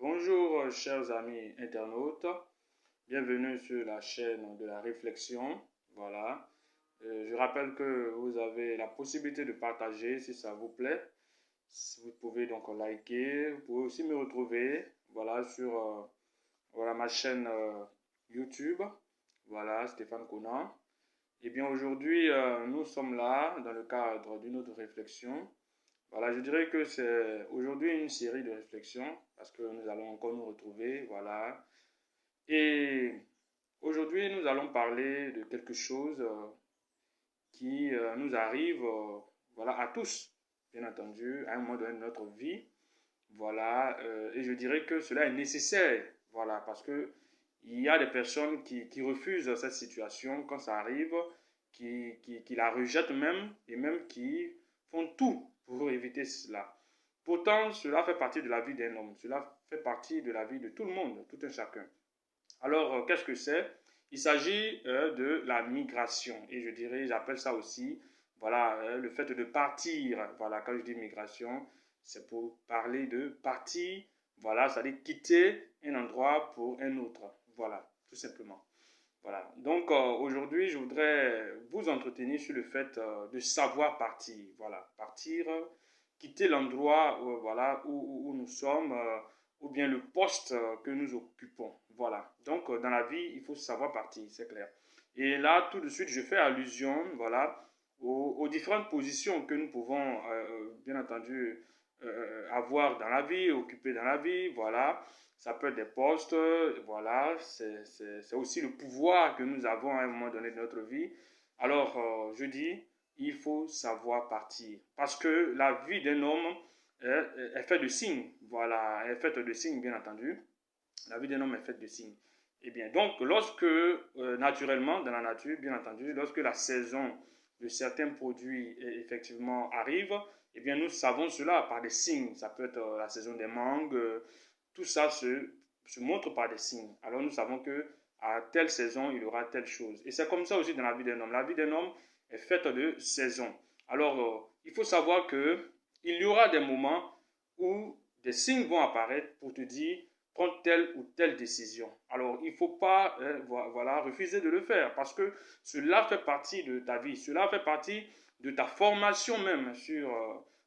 Bonjour chers amis internautes, bienvenue sur la chaîne de la réflexion. Voilà, je rappelle que vous avez la possibilité de partager si ça vous plaît. Vous pouvez donc liker, vous pouvez aussi me retrouver voilà, sur ma chaîne YouTube, voilà, Stéphane Conan. Et bien aujourd'hui, nous sommes là dans le cadre d'une autre réflexion. Voilà, je dirais que c'est aujourd'hui une série de réflexions parce que nous allons encore nous retrouver, voilà. Et aujourd'hui, nous allons parler de quelque chose qui nous arrive, voilà, à tous, bien entendu, à un moment donné de notre vie, voilà. Et je dirais que cela est nécessaire, voilà, parce que il y a des personnes qui refusent cette situation quand ça arrive, qui la rejettent même et même qui font tout pour éviter cela. Pourtant, cela fait partie de la vie d'un homme, cela fait partie de la vie de tout le monde, tout un chacun. Alors, qu'est-ce que c'est? Il s'agit de la migration et je dirais, j'appelle ça aussi, voilà, le fait de partir. Voilà, quand je dis migration, c'est pour parler de partir, voilà, c'est-à-dire quitter un endroit pour un autre. Voilà, tout simplement. Voilà. Donc aujourd'hui, je voudrais vous entretenir sur le fait de savoir partir. Voilà, partir, quitter l'endroit voilà, où nous sommes ou bien le poste que nous occupons. Voilà. Donc dans la vie, il faut savoir partir, c'est clair. Et là, tout de suite, je fais allusion, voilà, aux différentes positions que nous pouvons, bien entendu, avoir dans la vie, occuper dans la vie. Voilà. Ça peut être des postes, voilà, c'est aussi le pouvoir que nous avons à un moment donné de notre vie. Alors, je dis, il faut savoir partir. Parce que la vie d'un homme est faite de signes. Voilà, elle est faite de signes, bien entendu. La vie d'un homme est faite de signes. Eh bien, donc, lorsque, naturellement, dans la nature, bien entendu, lorsque la saison de certains produits effectivement arrive, eh bien, nous savons cela par des signes. Ça peut être la saison des mangues, tout ça se montre par des signes. Alors nous savons que à telle saison, il y aura telle chose. Et c'est comme ça aussi dans la vie d'un homme. La vie d'un homme est faite de saisons. Alors, il faut savoir que il y aura des moments où des signes vont apparaître pour te dire prends telle ou telle décision. Alors, il ne faut pas voilà, refuser de le faire parce que cela fait partie de ta vie. Cela fait partie de ta formation même sur,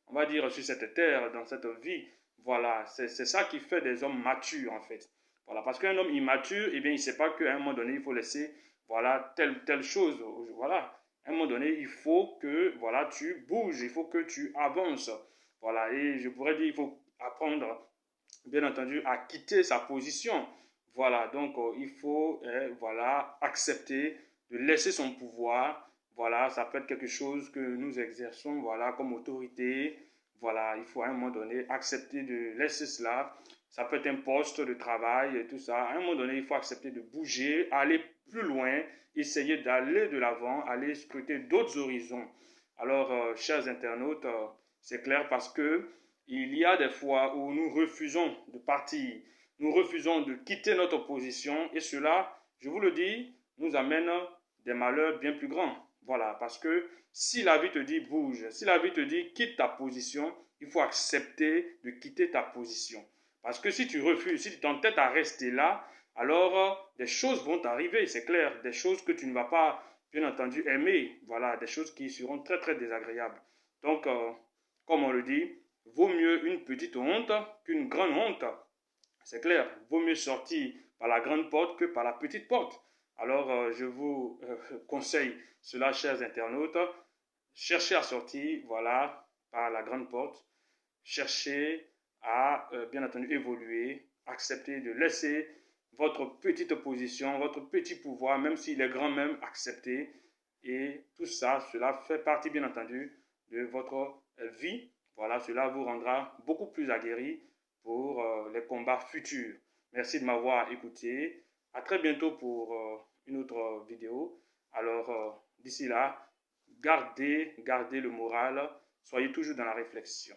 on va dire, sur cette terre, dans cette vie. Voilà, c'est ça qui fait des hommes matures en fait. Voilà, parce qu'un homme immature, eh bien, il ne sait pas qu'à un moment donné, il faut laisser, voilà, telle chose. Voilà, à un moment donné, il faut que, voilà, tu bouges, il faut que tu avances. Voilà, et je pourrais dire, il faut apprendre, bien entendu, à quitter sa position. Voilà, donc il faut, voilà, accepter de laisser son pouvoir. Voilà, ça peut être quelque chose que nous exerçons, voilà, comme autorité. Voilà, il faut à un moment donné accepter de laisser cela. Ça peut être un poste de travail et tout ça. À un moment donné, il faut accepter de bouger, aller plus loin, essayer d'aller de l'avant, aller scruter d'autres horizons. Alors, chers internautes, c'est clair parce que il y a des fois où nous refusons de partir, nous refusons de quitter notre position et cela, je vous le dis, nous amène des malheurs bien plus grands. Voilà, parce que si la vie te dit bouge, si la vie te dit quitte ta position, il faut accepter de quitter ta position. Parce que si tu refuses, si tu t'entêtes à rester là, alors des choses vont t'arriver, c'est clair, des choses que tu ne vas pas, bien entendu, aimer. Voilà, des choses qui seront très, très désagréables. Donc, comme on le dit, vaut mieux une petite honte qu'une grande honte. C'est clair, vaut mieux sortir par la grande porte que par la petite porte. Alors, je vous conseille cela, chers internautes. Cherchez à sortir, voilà, par la grande porte. Cherchez à, bien entendu, évoluer. Accepter de laisser votre petite position, votre petit pouvoir, même s'il est grand même, accepter. Et tout ça, cela fait partie, bien entendu, de votre vie. Voilà, cela vous rendra beaucoup plus aguerri pour les combats futurs. Merci de m'avoir écouté. À très bientôt pour une autre vidéo. Alors, d'ici là, gardez le moral. Soyez toujours dans la réflexion.